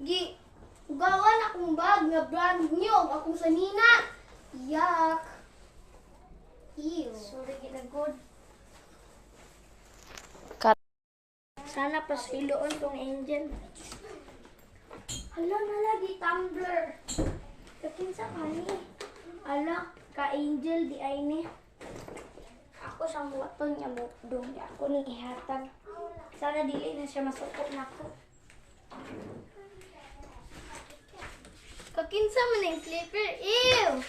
Gi, ugawan akong bag nga brand new. Akong sanina. Yak. Ew. Sorry, ginagod. Sana pa siloon tong Angel. Hala na lagi, tumbler. Kakinsa ka ni? Ala, ka-Angel di ay ni. Ako siyang waton niya mo. Doon ako ni ihatag. Sana dili na siya masuko na ako. Kakinsa man yung slipper. Ew!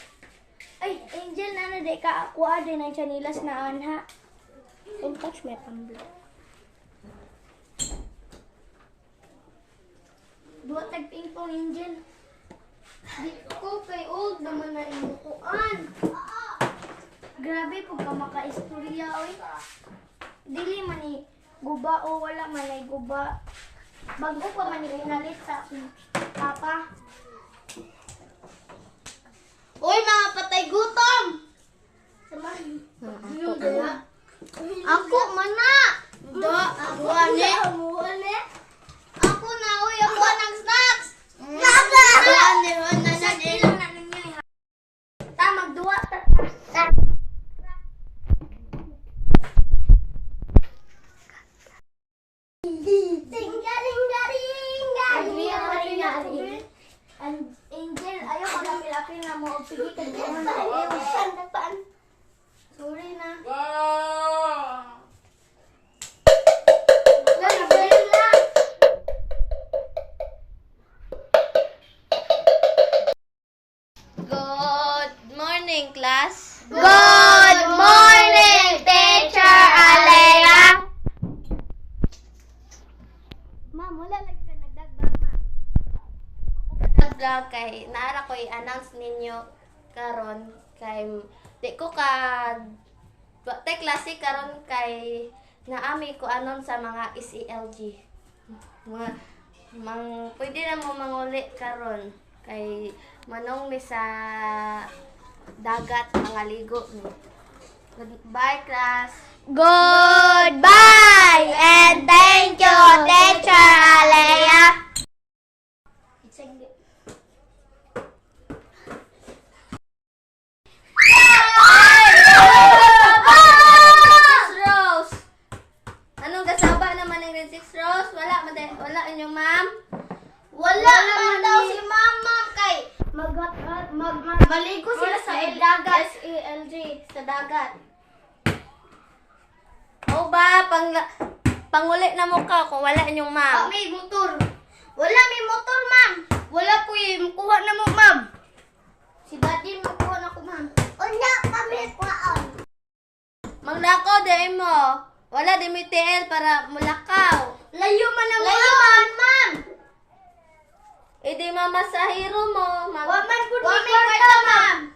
Ay, Angel na na di ka ako din ang chanilas na anha. Don't touch my tumbler. Dua tag ping-pong, Angel. Di ko kay old naman na inukuan. Grabe po ka maka-istorya, oy. Dili man ni guba o wala man ay guba. Bago pa man ni pinalit sa akong papa. Uy, mga patay gutom! Ako, mana! Ako, ane? Ako na, uy, ako ng snacks! Magduwa. Angel, ayaw ka lapil-lapil na mo. Sige, kagyan na. Sorry na. Good morning, class. Good morning, Teacher Alea. Ma'am, wala lagi ka nagdagbang, ma'am. Vlog kay naara ko i-announce ninyo karon kay di ko ka tay klase karon kay naami ko anon sa mga SELG. Pwede na mo manguli karon kay manong mi sa dagat mga ligo ni. Goodbye, class. Goodbye and thank you, Teacher Alea. Rose. Anong gasaba naman ng grade 6 Rose? Wala inyong ma'am? Wala man daw si Mama kay maligo sila sa dagat. SELG sa dagat. O ba panguli na mo ka kung wala inyong ma'am? May motor. Wala may motor, ma'am. Wala po yung kuha na mo, ma'am. Si Daddy makuha na ko, ma'am. Wala kami kuhaan. Maglakaw din mo. Wala din mo TL para mulakaw. Layo man ang ma'am. Ma'am. E di mamasahiro mo. Waman po ni kwarta, ma'am.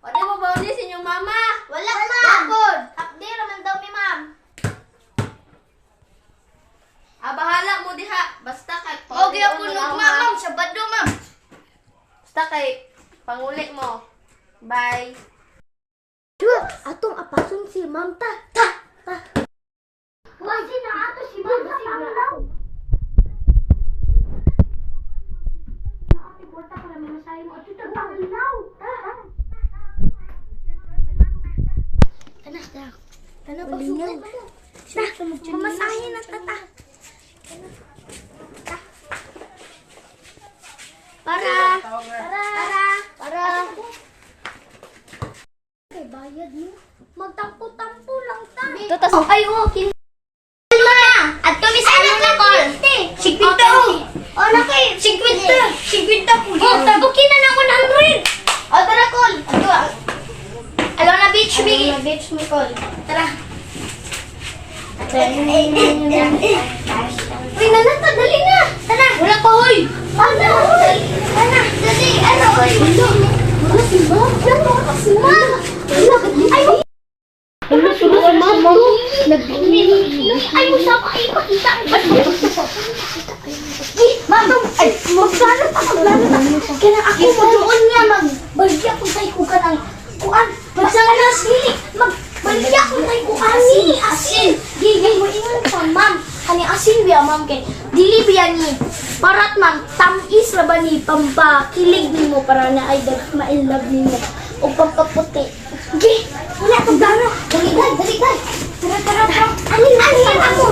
Wala mo ba ulit sa inyong mama? Wala, ma'am. Hakdi naman daw ni ma'am. Bahala mo diha. Basta kay Okay, ako nung ma'am. Sabado, ma'am. Basta kay panguli mo. Bye. Atong apason si ma'am ta. Wagi na ato si ma'am sa panglaw. Ate porta ko lang masahe mo. Ato ta panglaw. Kana pagsuot. Mamasahe na tata. Para. Kay bayad mo. Magtampo-tampo lang ta. Ay, okay. At kami sa anak na call. Sigwinta. O, nakay. Sigwinta po. Okay na naman 100. O, tara, call. Alona Beach, Biggie. Alona Beach, mi call. Tara. Uy, nanata, dali na. Tara. Wala pa, hoy. Ano? Dali. Ano, hoy. Wala si Mom. Wala si Mom. Ay, ay, usap ay pakita. Ma'am, ay, magplano pa. Kaya ako doon niya magbalya ko tayo ko ka ng kuan. Magsama na sili. Magbalya ko tayo ko ani. Asin. Gigay mo ingon pa, ma'am. Kani asin biya, ma'am. Kaya dili biya ni. Parat ma'am, tamis ra ba ni pampakilig nimo para na ay ma-love nimo o pampaputi. Okay, wala kang gano. Dali. Tara. Anin ako.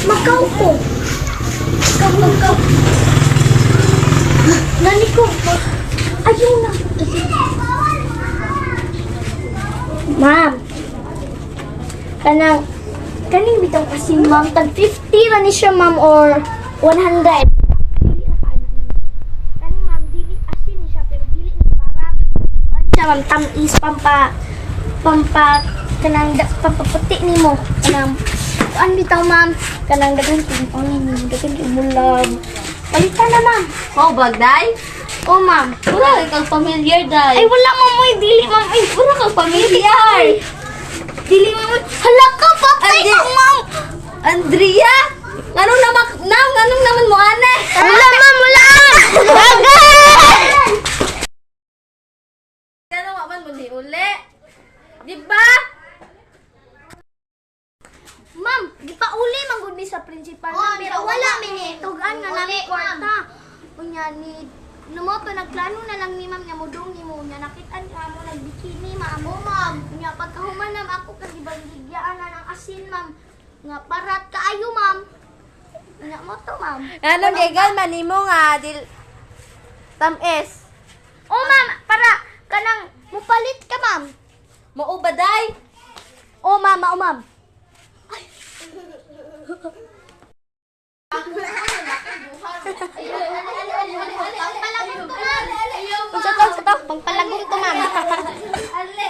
Magaw ko. Magaw. Nani ko. Ayaw na. Ma'am. Kaning bitang kasi ma'am, tag 50 ra ni siya ma'am or 100. Kaning ma'am, dili asin ni siya pero dili ni para. Ano siya ma'am, tamis pampaputi nimo. Ano bitaw ma'am? Kanang dagan umulag. Palitan na ma'am. Oh, bagday? Oh ma'am. Wala kang familiar, day. Ay wala ma'am, oy dili ma'am. Ay Wala kang familiar. dili ma'am. Hala ka patay Andi. ka ma'am. Andrea? Anong naman mo, ane? Wala ma'am, wala. Bagay! Ano man mo di uli? Di ba? Ma'am, di pa uli manggod mi sa principal. Oh, pero wala, mini. Tugan nga Uli, namin ma'am. kwarta. Unya ni Numoto, nagplano na lang ni ma'am nga mudungi mo niya. Nakitaan ka mo nagbikini, ma'am. O, ma'am. Unya, pagkahuman nam ako kasi baligyan na ng asin, ma'am. Nga parat kaayo, ma'am. Unya mo to, ma'am. Ano, legal manimo nga, tamis. O, ma'am, para kanang mupalit ka, ma'am. Maubaday? O, ma'am, o, ma'am. Unsa to, pangpalagong to, ma'am. Ali,